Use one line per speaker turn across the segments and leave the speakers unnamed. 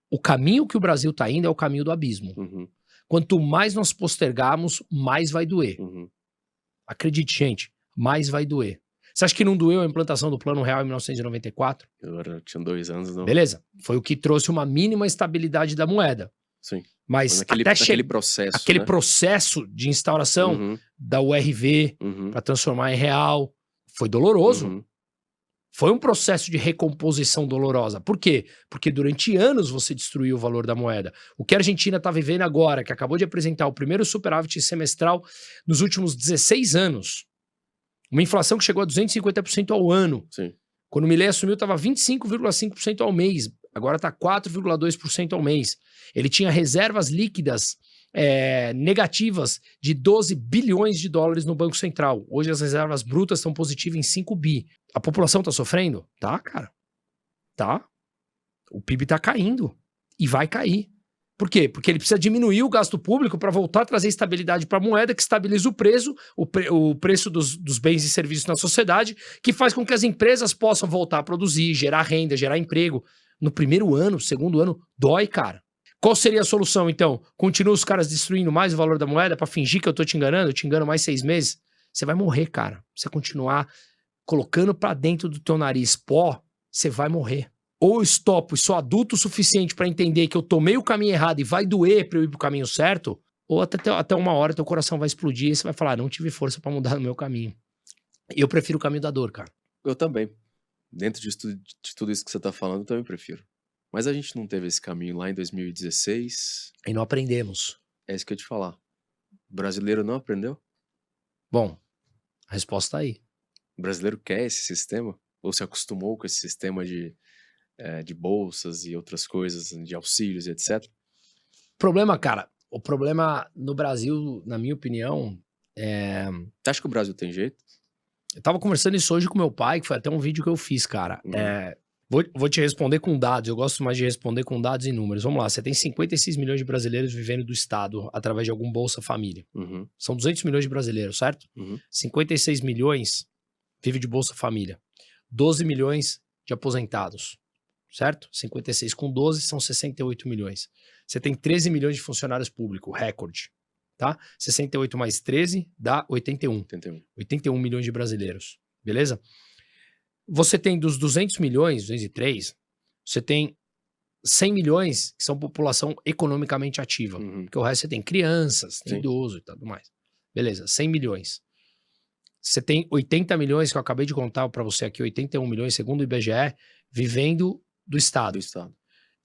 o caminho que o Brasil tá indo é o caminho do abismo.
Uhum.
Quanto mais nós postergarmos, mais vai doer.
Uhum.
Acredite, gente, mais vai doer. Você acha que não doeu a implantação do Plano Real em 1994?
Eu tinha 2 anos, não.
Beleza. Foi o que trouxe uma mínima estabilidade da moeda.
Sim.
Mas
naquele processo,
aquele
né?
processo de instauração
Uhum.
da URV
Uhum.
para transformar em real foi doloroso.
Uhum.
Foi um processo de recomposição dolorosa. Por quê? Porque durante anos você destruiu o valor da moeda. O que a Argentina está vivendo agora, que acabou de apresentar o primeiro superávit semestral nos últimos 16 anos, uma inflação que chegou a 250% ao ano.
Sim.
Quando o Milei assumiu, estava 25,5% ao mês. Agora está 4,2% ao mês. Ele tinha reservas líquidas negativas de 12 bilhões de dólares no Banco Central. Hoje as reservas brutas estão positivas em 5 bi. A população está sofrendo? Tá, cara. Tá. O PIB está caindo. E vai cair. Por quê? Porque ele precisa diminuir o gasto público para voltar a trazer estabilidade para a moeda, que estabiliza o preço dos bens e serviços na sociedade, que faz com que as empresas possam voltar a produzir, gerar renda, gerar emprego. No primeiro ano, segundo ano, dói, cara. Qual seria a solução, então? Continua os caras destruindo mais o valor da moeda para fingir que eu tô te enganando? Eu te engano mais 6 meses? Você vai morrer, cara. Você continuar colocando para dentro do teu nariz pó, você vai morrer. Ou eu estopo e sou adulto o suficiente para entender que eu tomei o caminho errado e vai doer para eu ir pro caminho certo, ou até uma hora teu coração vai explodir e você vai falar, não tive força para mudar o meu caminho. Eu prefiro o caminho da dor, cara.
Eu também. Dentro de tudo isso que você tá falando, eu também prefiro. Mas a gente não teve esse caminho lá em 2016.
E não aprendemos.
É isso que eu ia te falar. O brasileiro não aprendeu?
Bom, a resposta tá aí.
O brasileiro quer esse sistema? Ou se acostumou com esse sistema de bolsas e outras coisas, de auxílios e etc?
O problema no Brasil, na minha opinião,
Você acha que o Brasil tem jeito?
eu tava conversando isso hoje com meu pai, que foi até um vídeo que eu fiz, cara. Vou te responder com dados, eu gosto mais de responder com dados e números. Vamos lá, você tem 56 milhões de brasileiros vivendo do Estado através de algum Bolsa Família.
Uhum.
São 200 milhões de brasileiros, certo?
Uhum.
56 milhões vive de Bolsa Família. 12 milhões de aposentados, certo? 56 com 12 são 68 milhões. Você tem 13 milhões de funcionários públicos, recorde, tá? 68 mais 13 dá 81. 81 milhões de brasileiros, beleza? Você tem dos 200 milhões, 203, você tem 100 milhões que são população economicamente ativa.
Uhum.
Porque o resto você tem crianças, tem
Sim.
idoso e tudo mais. Beleza, 100 milhões. Você tem 80 milhões, que eu acabei de contar para você aqui, 81 milhões, segundo o IBGE, vivendo do Estado.
Do Estado.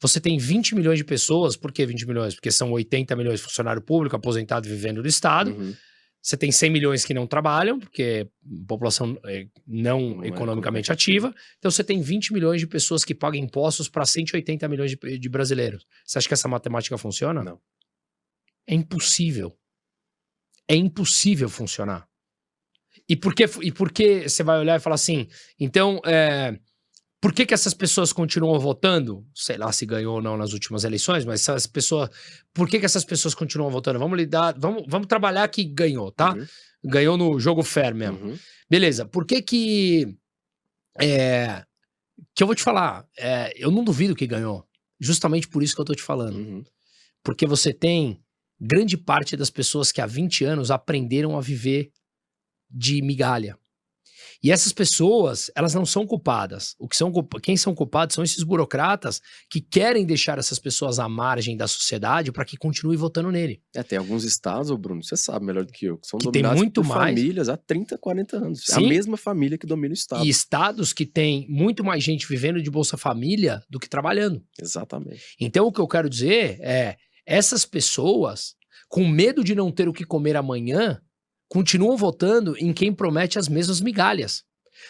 Você tem 20 milhões de pessoas, por que 20 milhões? Porque são 80 milhões de funcionário público, aposentado vivendo do Estado.
Uhum.
Você tem 100 milhões que não trabalham, porque população não economicamente ativa. Então você tem 20 milhões de pessoas que pagam impostos para 180 milhões de brasileiros. Você acha que essa matemática funciona?
Não.
É impossível. É impossível funcionar. E por que você vai olhar e falar assim, então, por que essas pessoas continuam votando? Sei lá se ganhou ou não nas últimas eleições, mas essas pessoas, por que essas pessoas continuam votando? Vamos trabalhar que ganhou, tá?
Uhum.
Ganhou no jogo fair mesmo.
Uhum.
Beleza, por que eu vou te falar, eu não duvido que ganhou. Justamente por isso que eu tô te falando.
Uhum.
Porque você tem grande parte das pessoas que há 20 anos aprenderam a viver de migalha. E essas pessoas, elas não são culpadas. Quem são culpados são esses burocratas que querem deixar essas pessoas à margem da sociedade para que continue votando nele.
Tem alguns estados, Bruno, você sabe melhor do que eu, que são
Que tem
dominados
muito
por
mais
famílias há 30, 40 anos.
Sim.
É a mesma família que domina o estado.
E estados que têm muito mais gente vivendo de Bolsa Família do que trabalhando.
Exatamente.
Então o que eu quero dizer é, essas pessoas, com medo de não ter o que comer amanhã, continuam votando em quem promete as mesmas migalhas.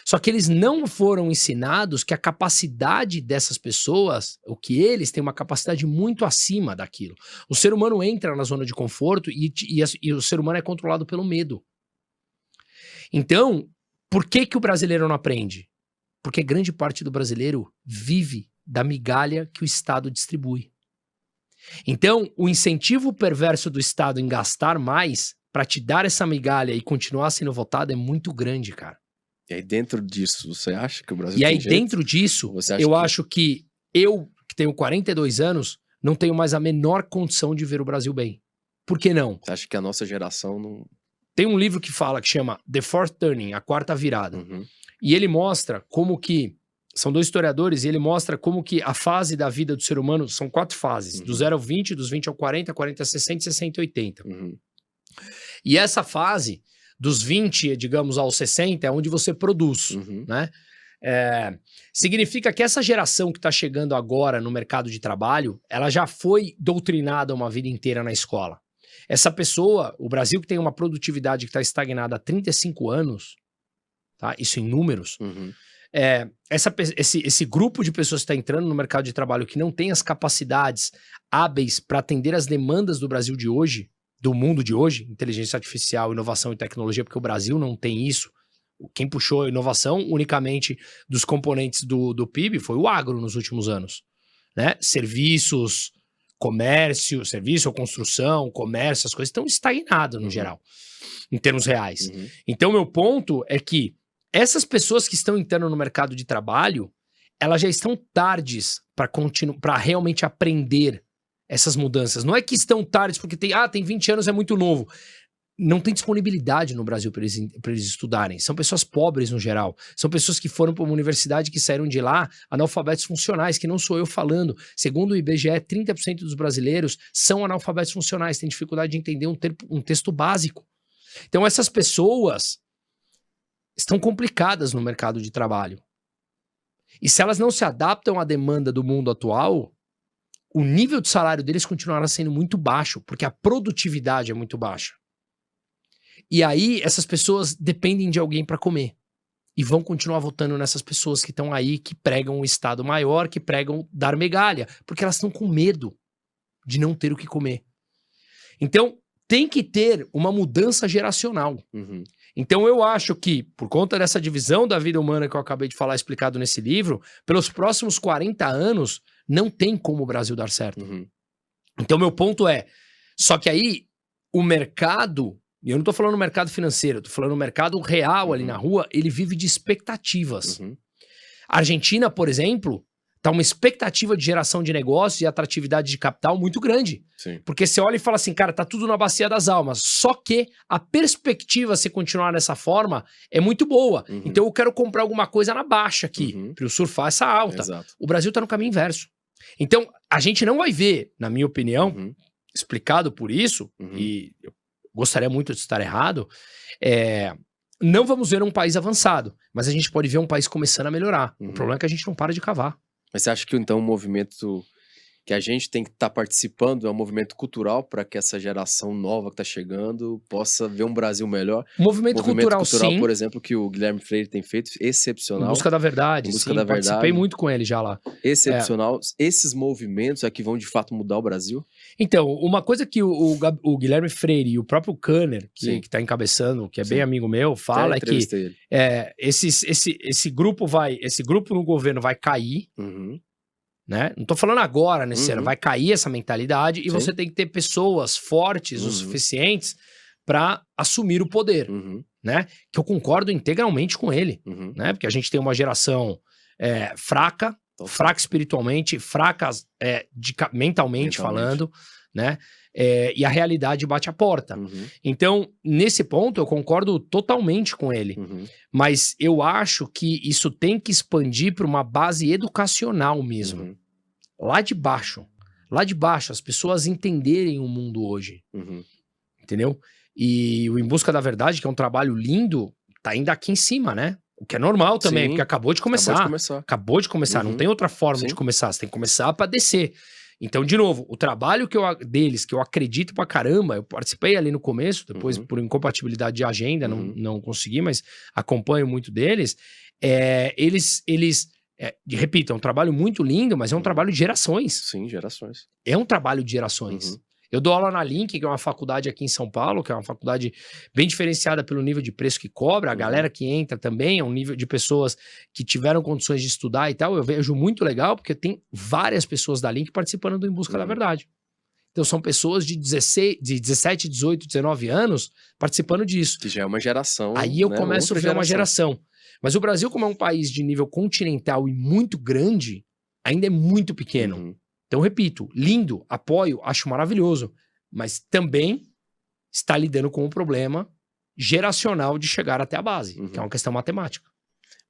Só que eles não foram ensinados que a capacidade dessas pessoas, eles têm uma capacidade muito acima daquilo. O ser humano entra na zona de conforto e o ser humano é controlado pelo medo. Então, por que o brasileiro não aprende? Porque grande parte do brasileiro vive da migalha que o Estado distribui. Então, o incentivo perverso do Estado em gastar mais para te dar essa migalha e continuar sendo votado é muito grande, cara.
E aí dentro disso, você acha que o Brasil
E
tem
aí
jeito?
dentro disso, eu acho que eu, que tenho 42 anos, não tenho mais a menor condição de ver o Brasil bem. Por que não?
Você acha que a nossa geração não...
Tem um livro que fala, que chama The Fourth Turning, a quarta virada.
Uhum.
E ele mostra como que, são 2 historiadores, e ele mostra como que a fase da vida do ser humano, são 4 fases, do 0 ao 20, dos 20 ao 40, 40 a 60, 60 a 80.
Uhum.
E essa fase, dos 20, digamos, aos 60, é onde você produz,
Uhum.
né? Significa que essa geração que está chegando agora no mercado de trabalho, ela já foi doutrinada uma vida inteira na escola. Essa pessoa, o Brasil que tem uma produtividade que está estagnada há 35 anos, tá? Isso em números,
Uhum.
esse grupo de pessoas que está entrando no mercado de trabalho que não tem as capacidades hábeis para atender as demandas do Brasil de hoje, do mundo de hoje, inteligência artificial, inovação e tecnologia, porque o Brasil não tem isso. Quem puxou a inovação unicamente dos componentes do PIB foi o agro nos últimos anos, né? Serviços, comércio, serviço ou construção, comércio, as coisas estão estagnadas no geral, em termos reais.
Uhum.
Então, meu ponto é que essas pessoas que estão entrando no mercado de trabalho, elas já estão tardes para realmente aprender essas mudanças. Não é que estão tardes porque tem 20 anos, é muito novo. Não tem disponibilidade no Brasil para eles estudarem. São pessoas pobres no geral. São pessoas que foram para uma universidade, que saíram de lá analfabetos funcionais, que não sou eu falando. Segundo o IBGE, 30% dos brasileiros são analfabetos funcionais, têm dificuldade de entender um texto básico. Então essas pessoas estão complicadas no mercado de trabalho. E se elas não se adaptam à demanda do mundo atual, o nível de salário deles continuará sendo muito baixo, porque a produtividade é muito baixa. E aí, essas pessoas dependem de alguém para comer. E vão continuar votando nessas pessoas que estão aí, que pregam um Estado maior, que pregam dar migalha, porque elas estão com medo de não ter o que comer. Então, tem que ter uma mudança geracional.
Uhum.
Então, eu acho que, por conta dessa divisão da vida humana que eu acabei de falar, explicado nesse livro, pelos próximos 40 anos, não tem como o Brasil dar certo.
Uhum.
Então, meu ponto é, só que aí, o mercado... E eu não tô falando mercado financeiro, eu tô falando mercado real ali na rua, ele vive de expectativas.
Uhum.
A Argentina, por exemplo, tá uma expectativa de geração de negócios e atratividade de capital muito grande.
Sim.
Porque você olha e fala assim, cara, tá tudo na bacia das almas. Só que a perspectiva, se continuar dessa forma, é muito boa.
Uhum.
Então eu quero comprar alguma coisa na baixa aqui, pra eu surfar essa alta.
Exato.
O Brasil tá no caminho inverso. Então, a gente não vai ver, na minha opinião,
Uhum.
explicado por isso,
Uhum.
e eu gostaria muito de estar errado, não vamos ver um país avançado, mas a gente pode ver um país começando a melhorar.
Uhum.
O problema é que a gente não para de cavar.
Mas você acha que então o movimento que a gente tem que estar participando é um movimento cultural para que essa geração nova que está chegando possa ver um Brasil melhor?
O movimento cultural, sim.
Por exemplo, que o Guilherme Freire tem feito, excepcional.
Em busca da verdade,
Em busca
sim.
da
Participei
verdade.
muito com ele já lá.
Excepcional. Esses movimentos é que vão de fato mudar o Brasil?
Então, uma coisa que o Guilherme Freire e o próprio Kanner, que está encabeçando, que é bem
Sim.
amigo meu, fala é que
Entrevistei ele.
esse grupo no governo vai cair,
Uhum.
né? Não tô falando agora, necessariamente,
Uhum.
vai cair essa mentalidade e
Sim.
você tem que ter pessoas fortes o suficientes para assumir o poder,
Uhum.
né? Que eu concordo integralmente com ele,
Uhum.
né? Porque a gente tem uma geração fraca,
Total.
fraca espiritualmente, fraca mentalmente falando, né? E a realidade bate a porta.
Uhum.
Então, nesse ponto, eu concordo totalmente com ele.
Uhum.
Mas eu acho que isso tem que expandir para uma base educacional mesmo.
Uhum.
Lá de baixo. Lá de baixo, as pessoas entenderem o mundo hoje.
Uhum.
Entendeu? E o Em Busca da Verdade, que é um trabalho lindo, tá ainda aqui em cima, né? O que é normal também,
Sim.
porque acabou de começar. Acabou de começar, não
Uhum.
tem outra forma
Sim.
de começar. Você tem que começar para descer. Então, de novo, o trabalho deles, que eu acredito pra caramba, eu participei ali no começo, depois por incompatibilidade de agenda, não consegui, mas acompanho muito deles. Repito, é um trabalho muito lindo, mas é um trabalho de gerações.
Sim, gerações.
É um trabalho de gerações.
Uhum.
Eu dou aula na Link, que é uma faculdade aqui em São Paulo, que é uma faculdade bem diferenciada pelo nível de preço que cobra. A galera que entra também é um nível de pessoas que tiveram condições de estudar e tal. Eu vejo muito legal, porque tem várias pessoas da Link participando do Em Busca da Verdade. Então são pessoas de 17, 18, 19 anos participando disso.
Que já é uma geração.
Aí eu começo a ver uma geração. Mas o Brasil, como é um país de nível continental e muito grande, ainda é muito pequeno.
Uhum.
Então, repito, lindo, apoio, acho maravilhoso, mas também está lidando com um problema geracional de chegar até a base, que é uma questão matemática.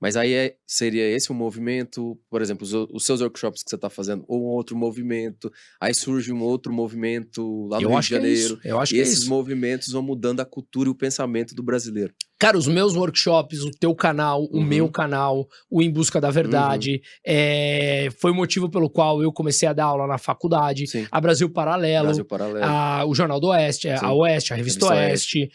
Mas aí seria esse o movimento, por exemplo, os seus workshops que você está fazendo, ou um outro movimento, aí surge um outro movimento lá no Rio de Janeiro,
eu acho
e
que é
esses
isso.
movimentos vão mudando a cultura e o pensamento do brasileiro.
Cara, os meus workshops, o teu canal, o meu canal, o Em Busca da Verdade, foi o motivo pelo qual eu comecei a dar aula na faculdade,
Sim.
a Brasil Paralelo, o Jornal do Oeste, a Oeste, a Revista Oeste,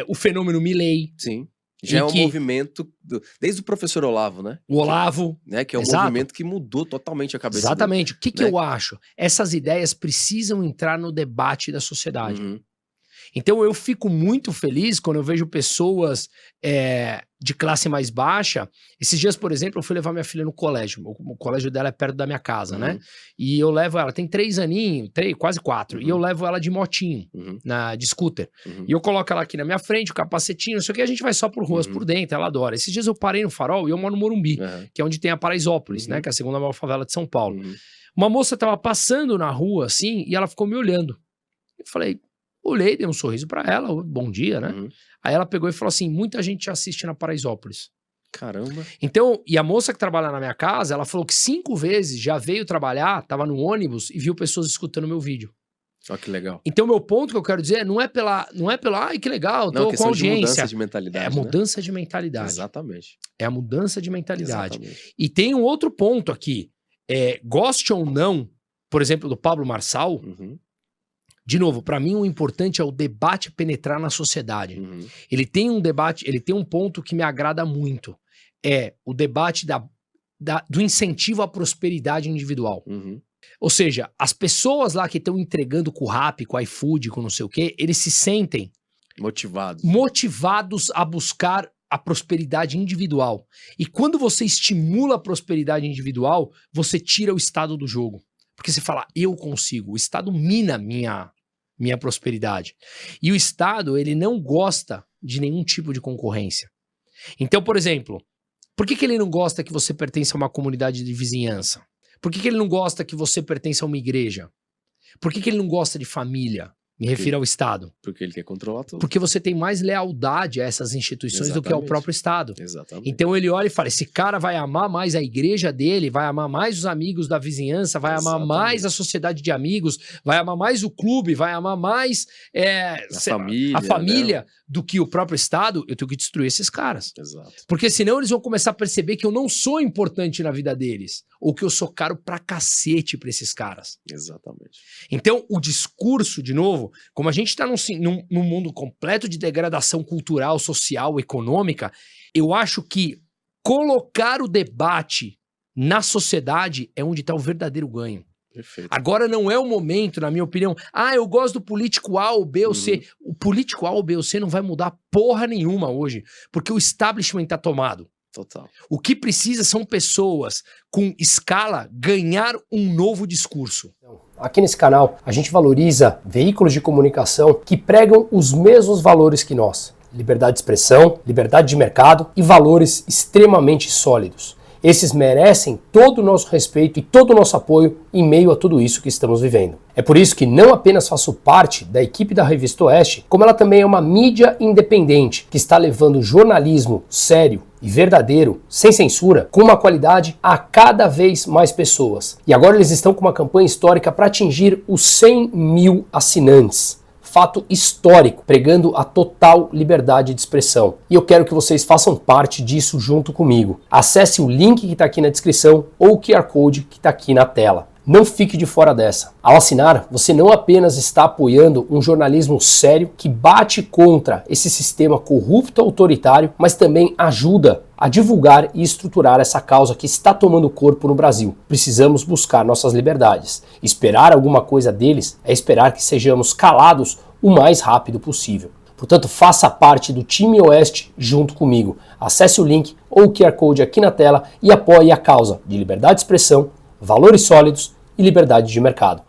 o Fenômeno Milley.
Sim. Já é um movimento, desde o professor Olavo, né?
O Olavo.
Que é um movimento que mudou totalmente a cabeça dele.
Exatamente. O que eu acho? Essas ideias precisam entrar no debate da sociedade. Então eu fico muito feliz quando eu vejo pessoas de classe mais baixa. Esses dias, por exemplo, eu fui levar minha filha no colégio. O colégio dela é perto da minha casa, né? E eu levo ela, tem 3 aninhos, quase 4. E eu levo ela de motinho, de scooter. E eu coloco ela aqui na minha frente, o capacetinho, não sei o que, a gente vai só por ruas por dentro, ela adora. Esses dias eu parei no Farol e eu moro no Morumbi, que é onde tem a Paraisópolis, né? Que é a segunda maior favela de São Paulo. Uma moça tava passando na rua, assim, e ela ficou me olhando. Eu falei... Olhei, dei um sorriso pra ela, bom dia, né? Aí ela pegou e falou assim, muita gente te assiste na Paraisópolis.
Caramba.
Então, e a moça que trabalha na minha casa, ela falou que 5 vezes já veio trabalhar, tava no ônibus e viu pessoas escutando meu vídeo.
Olha que legal.
Então, meu ponto que eu quero dizer não é pela, ai, que legal, tô com audiência.
Mudança de mentalidade,
é a mudança de mentalidade.
Exatamente.
É a mudança de mentalidade.
Exatamente.
E tem um outro ponto aqui, goste ou não, por exemplo, do Pablo Marçal. De novo, para mim o importante é o debate penetrar na sociedade. Ele tem um debate, ele tem um ponto que me agrada muito. É o debate do incentivo à prosperidade individual. Ou seja, as pessoas lá que estão entregando com o Rappi, com o iFood, com não sei o quê, eles se sentem motivados a buscar a prosperidade individual. E quando você estimula a prosperidade individual, você tira o Estado do jogo. Porque você fala, eu consigo. O Estado mina minha prosperidade. E o Estado, ele não gosta de nenhum tipo de concorrência. Então, por exemplo, por que ele não gosta que você pertença a uma comunidade de vizinhança? Por que ele não gosta que você pertença a uma igreja? Por que ele não gosta de família? Me refiro ao Estado.
Porque ele quer controlar tudo.
Porque você tem mais lealdade a essas instituições do que ao próprio Estado.
Exatamente.
Então ele olha e fala, esse cara vai amar mais a igreja dele, vai amar mais os amigos da vizinhança, vai amar mais a sociedade de amigos, vai amar mais o clube, vai amar mais a família, né? Do que o próprio Estado. Eu tenho que destruir esses caras.
Exato.
Porque senão eles vão começar a perceber que eu não sou importante na vida deles. Ou que eu sou caro pra cacete pra esses caras.
Exatamente.
Então o discurso, de novo, como a gente está num mundo completo de degradação cultural, social, econômica, eu acho que colocar o debate na sociedade é onde está o verdadeiro ganho.
Perfeito.
Agora não é o momento, na minha opinião, eu gosto do político A ou B ou C. O político A ou B ou C não vai mudar porra nenhuma hoje, porque o establishment está tomado.
Total.
O que precisa são pessoas com escala ganhar um novo discurso. Aqui nesse canal a gente valoriza veículos de comunicação que pregam os mesmos valores que nós. Liberdade de expressão, liberdade de mercado e valores extremamente sólidos. Esses merecem todo o nosso respeito e todo o nosso apoio em meio a tudo isso que estamos vivendo. É por isso que não apenas faço parte da equipe da Revista Oeste, como ela também é uma mídia independente que está levando jornalismo sério e verdadeiro, sem censura, com uma qualidade a cada vez mais pessoas. E agora eles estão com uma campanha histórica para atingir os 100 mil assinantes. Fato histórico, pregando a total liberdade de expressão. E eu quero que vocês façam parte disso junto comigo. Acesse o link que está aqui na descrição ou o QR Code que está aqui na tela. Não fique de fora dessa. Ao assinar, você não apenas está apoiando um jornalismo sério que bate contra esse sistema corrupto autoritário, mas também ajuda a divulgar e estruturar essa causa que está tomando corpo no Brasil. Precisamos buscar nossas liberdades. Esperar alguma coisa deles é esperar que sejamos calados o mais rápido possível. Portanto, faça parte do time Oeste junto comigo. Acesse o link ou o QR Code aqui na tela e apoie a causa de liberdade de expressão, valores sólidos e liberdade de mercado.